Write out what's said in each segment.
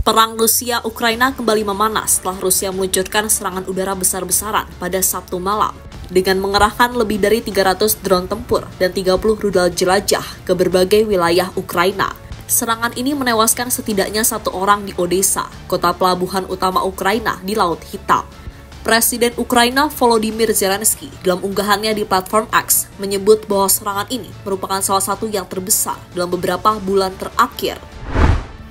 Perang Rusia-Ukraina kembali memanas setelah Rusia meluncurkan serangan udara besar-besaran pada Sabtu malam dengan mengerahkan lebih dari 300 drone tempur dan 30 rudal jelajah ke berbagai wilayah Ukraina. Serangan ini menewaskan setidaknya 1 orang di Odessa, kota pelabuhan utama Ukraina di Laut Hitam. Presiden Ukraina Volodymyr Zelensky dalam unggahannya di platform X menyebut bahwa serangan ini merupakan salah satu yang terbesar dalam beberapa bulan terakhir.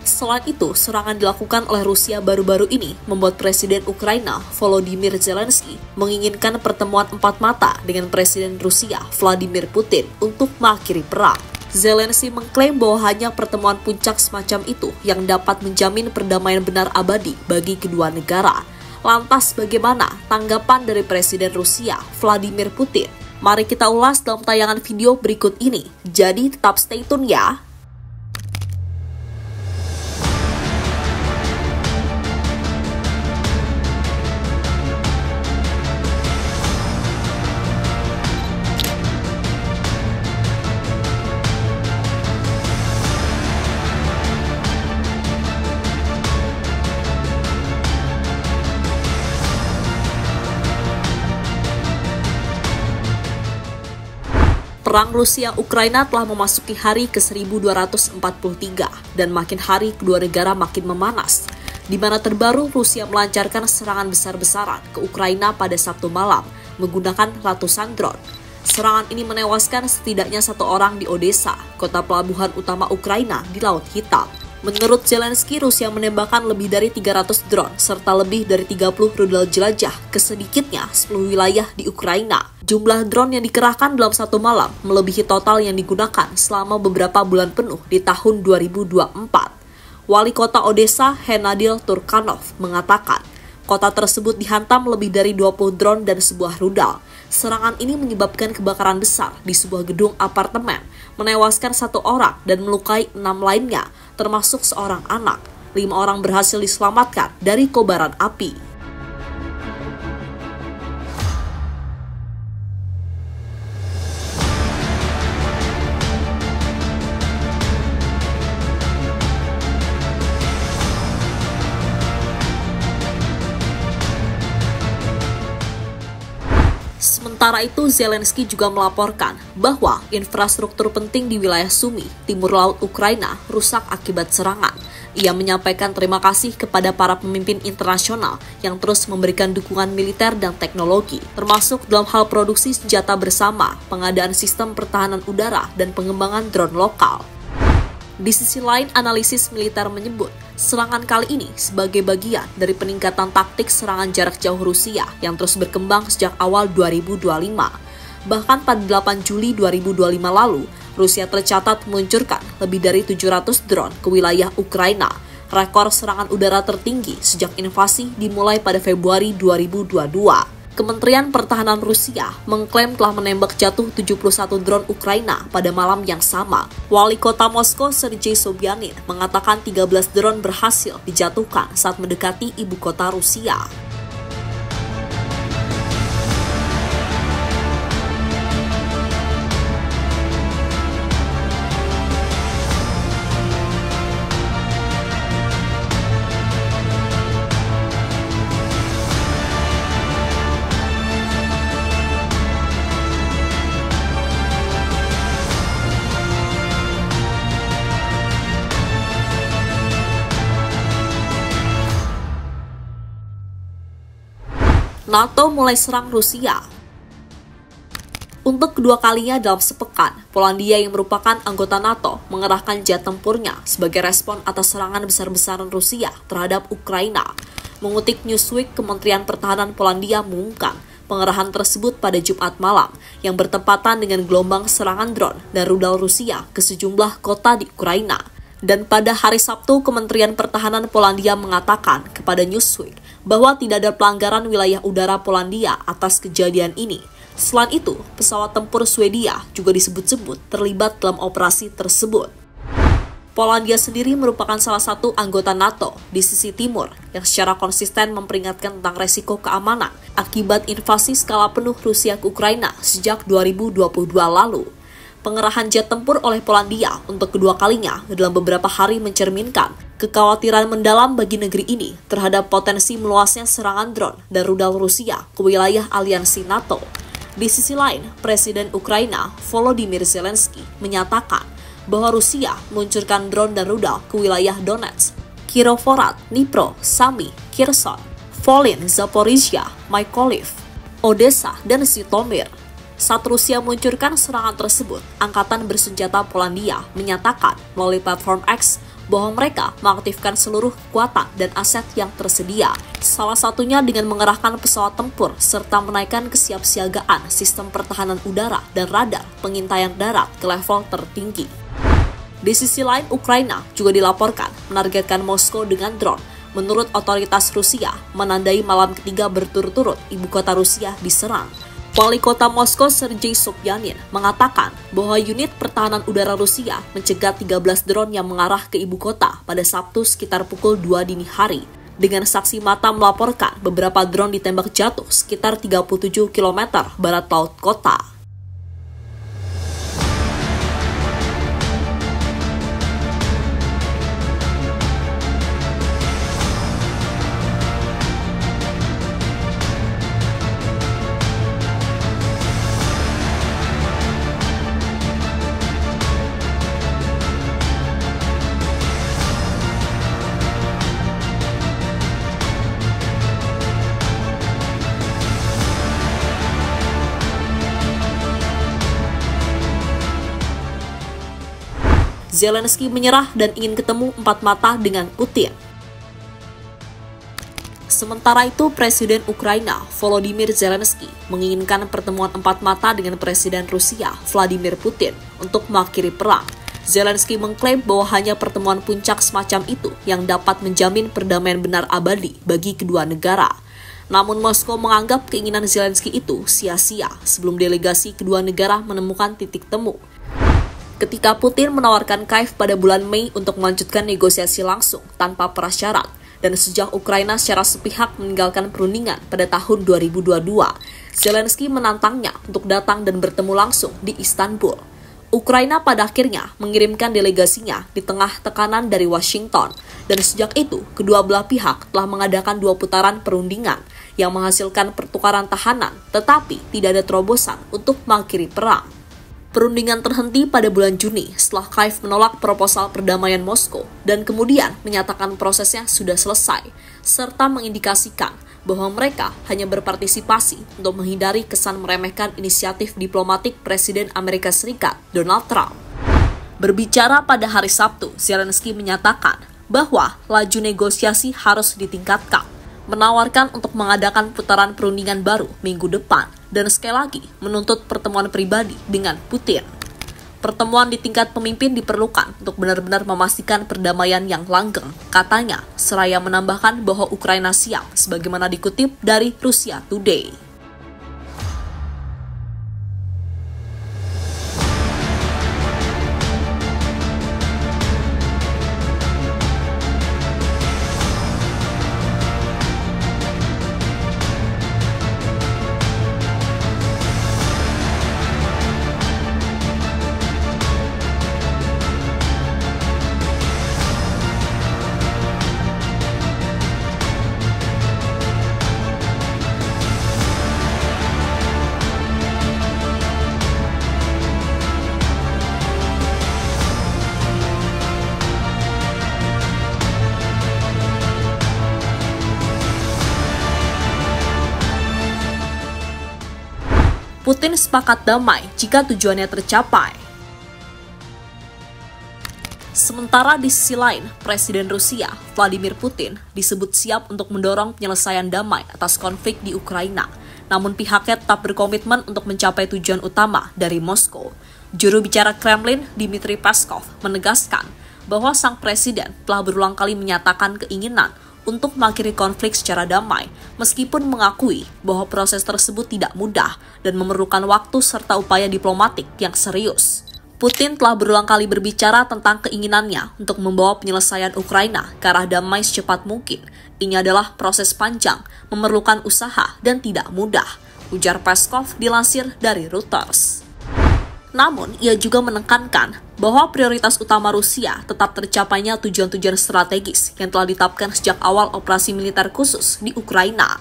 Selain itu, serangan dilakukan oleh Rusia baru-baru ini membuat Presiden Ukraina Volodymyr Zelensky menginginkan pertemuan 4 mata dengan Presiden Rusia Vladimir Putin untuk mengakhiri perang. Zelensky mengklaim bahwa hanya pertemuan puncak semacam itu yang dapat menjamin perdamaian benar abadi bagi kedua negara. Lantas bagaimana tanggapan dari Presiden Rusia Vladimir Putin? Mari kita ulas dalam tayangan video berikut ini. Jadi tetap stay tune ya. Perang Rusia-Ukraina telah memasuki hari ke-1243 dan makin hari kedua negara makin memanas, di mana terbaru Rusia melancarkan serangan besar-besaran ke Ukraina pada Sabtu malam menggunakan ratusan drone. Serangan ini menewaskan setidaknya 1 orang di Odessa, kota pelabuhan utama Ukraina di Laut Hitam. Menurut Zelensky, Rusia menembakkan lebih dari 300 drone serta lebih dari 30 rudal jelajah ke sedikitnya 10 wilayah di Ukraina. Jumlah drone yang dikerahkan dalam 1 malam melebihi total yang digunakan selama beberapa bulan penuh di tahun 2024. Wali kota Odessa, Henadil Turkanov, mengatakan kota tersebut dihantam lebih dari 20 drone dan sebuah rudal. Serangan ini menyebabkan kebakaran besar di sebuah gedung apartemen, menewaskan 1 orang dan melukai 6 lainnya, termasuk seorang anak. 5 orang berhasil diselamatkan dari kobaran api. Sementara itu, Zelensky juga melaporkan bahwa infrastruktur penting di wilayah Sumy, timur laut Ukraina, rusak akibat serangan. Ia menyampaikan terima kasih kepada para pemimpin internasional yang terus memberikan dukungan militer dan teknologi, termasuk dalam hal produksi senjata bersama, pengadaan sistem pertahanan udara, dan pengembangan drone lokal. Di sisi lain, analisis militer menyebut serangan kali ini sebagai bagian dari peningkatan taktik serangan jarak jauh Rusia yang terus berkembang sejak awal 2025. Bahkan pada 8 Juli 2025 lalu, Rusia tercatat meluncurkan lebih dari 700 drone ke wilayah Ukraina, rekor serangan udara tertinggi sejak invasi dimulai pada Februari 2022. Kementerian Pertahanan Rusia mengklaim telah menembak jatuh 71 drone Ukraina pada malam yang sama. Wali kota Moskow, Sergei Sobyanin, mengatakan 13 drone berhasil dijatuhkan saat mendekati ibu kota Rusia. NATO mulai serang Rusia. Untuk kedua kalinya dalam sepekan, Polandia yang merupakan anggota NATO mengerahkan jet tempurnya sebagai respon atas serangan besar-besaran Rusia terhadap Ukraina. Mengutip Newsweek, Kementerian Pertahanan Polandia mengumumkan pengerahan tersebut pada Jumat malam yang bertepatan dengan gelombang serangan drone dan rudal Rusia ke sejumlah kota di Ukraina. Dan pada hari Sabtu, Kementerian Pertahanan Polandia mengatakan kepada Newsweek bahwa tidak ada pelanggaran wilayah udara Polandia atas kejadian ini. Selain itu, pesawat tempur Swedia juga disebut-sebut terlibat dalam operasi tersebut. Polandia sendiri merupakan salah satu anggota NATO di sisi timur yang secara konsisten memperingatkan tentang resiko keamanan akibat invasi skala penuh Rusia ke Ukraina sejak 2022 lalu. Pengerahan jet tempur oleh Polandia untuk kedua kalinya dalam beberapa hari mencerminkan Kekhawatiran mendalam bagi negeri ini terhadap potensi meluasnya serangan drone dan rudal Rusia ke wilayah aliansi NATO. Di sisi lain, Presiden Ukraina Volodymyr Zelensky menyatakan bahwa Rusia meluncurkan drone dan rudal ke wilayah Donetsk, Kirovohrad, Dnipro, Sami, Kherson, Volyn, Zaporizhia, Mykolaiv, Odessa, dan Zhytomyr. Saat Rusia meluncurkan serangan tersebut, Angkatan Bersenjata Polandia menyatakan melalui platform X bahwa mereka mengaktifkan seluruh kekuatan dan aset yang tersedia, salah satunya dengan mengerahkan pesawat tempur serta menaikkan kesiapsiagaan sistem pertahanan udara dan radar pengintaian darat ke level tertinggi. Di sisi lain, Ukraina juga dilaporkan menargetkan Moskow dengan drone. Menurut otoritas Rusia, menandai malam ketiga berturut-turut ibu kota Rusia diserang. Wali kota Moskow Sergei Sobyanin mengatakan bahwa unit pertahanan udara Rusia mencegat 13 drone yang mengarah ke ibu kota pada Sabtu sekitar pukul 2 dini hari. Dengan saksi mata melaporkan beberapa drone ditembak jatuh sekitar 37 km barat laut kota. Zelensky menyerah dan ingin ketemu empat mata dengan Putin. Sementara itu, Presiden Ukraina Volodymyr Zelensky menginginkan pertemuan empat mata dengan Presiden Rusia Vladimir Putin untuk mengakhiri perang. Zelensky mengklaim bahwa hanya pertemuan puncak semacam itu yang dapat menjamin perdamaian benar abadi bagi kedua negara. Namun Moskow menganggap keinginan Zelensky itu sia-sia sebelum delegasi kedua negara menemukan titik temu. Ketika Putin menawarkan Kiev pada bulan Mei untuk melanjutkan negosiasi langsung tanpa prasyarat, dan sejak Ukraina secara sepihak meninggalkan perundingan pada tahun 2022, Zelensky menantangnya untuk datang dan bertemu langsung di Istanbul. Ukraina pada akhirnya mengirimkan delegasinya di tengah tekanan dari Washington, dan sejak itu kedua belah pihak telah mengadakan 2 putaran perundingan yang menghasilkan pertukaran tahanan, tetapi tidak ada terobosan untuk mengakhiri perang. Perundingan terhenti pada bulan Juni setelah Kiev menolak proposal perdamaian Moskow dan kemudian menyatakan prosesnya sudah selesai, serta mengindikasikan bahwa mereka hanya berpartisipasi untuk menghindari kesan meremehkan inisiatif diplomatik Presiden Amerika Serikat Donald Trump. Berbicara pada hari Sabtu, Zelensky menyatakan bahwa laju negosiasi harus ditingkatkan, menawarkan untuk mengadakan putaran perundingan baru minggu depan, dan sekali lagi menuntut pertemuan pribadi dengan Putin. Pertemuan di tingkat pemimpin diperlukan untuk benar-benar memastikan perdamaian yang langgeng, katanya, seraya menambahkan bahwa Ukraina siap, sebagaimana dikutip dari Russia Today. Putin sepakat damai jika tujuannya tercapai. Sementara di sisi lain, Presiden Rusia Vladimir Putin disebut siap untuk mendorong penyelesaian damai atas konflik di Ukraina. Namun pihaknya tetap berkomitmen untuk mencapai tujuan utama dari Moskow. Juru bicara Kremlin, Dmitry Peskov, menegaskan bahwa sang presiden telah berulang kali menyatakan keinginan untuk mengakhiri konflik secara damai, meskipun mengakui bahwa proses tersebut tidak mudah dan memerlukan waktu serta upaya diplomatik yang serius. Putin telah berulang kali berbicara tentang keinginannya untuk membawa penyelesaian Ukraina ke arah damai secepat mungkin. Ini adalah proses panjang, memerlukan usaha, dan tidak mudah, ujar Peskov dilansir dari Reuters. Namun, ia juga menekankan bahwa prioritas utama Rusia tetap tercapainya tujuan-tujuan strategis yang telah ditetapkan sejak awal operasi militer khusus di Ukraina.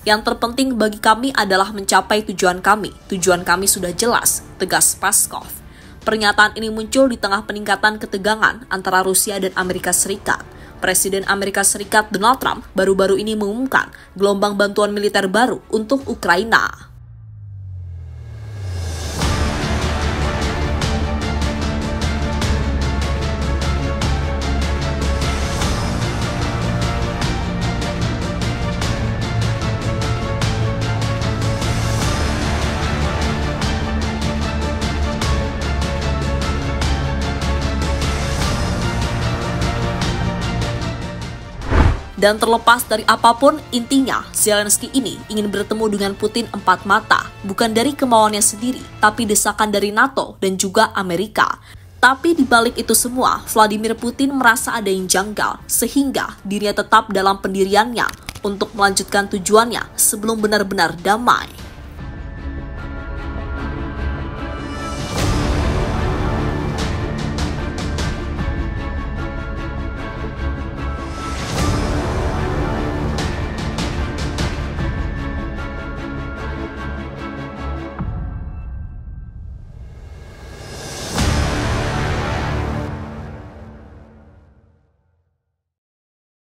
Yang terpenting bagi kami adalah mencapai tujuan kami. Tujuan kami sudah jelas, tegas Peskov. Pernyataan ini muncul di tengah peningkatan ketegangan antara Rusia dan Amerika Serikat. Presiden Amerika Serikat Donald Trump baru-baru ini mengumumkan gelombang bantuan militer baru untuk Ukraina. Dan terlepas dari apapun, intinya Zelensky ini ingin bertemu dengan Putin empat mata, bukan dari kemauannya sendiri, tapi desakan dari NATO dan juga Amerika. Tapi di balik itu semua, Vladimir Putin merasa ada yang janggal, sehingga dirinya tetap dalam pendiriannya untuk melanjutkan tujuannya sebelum benar-benar damai.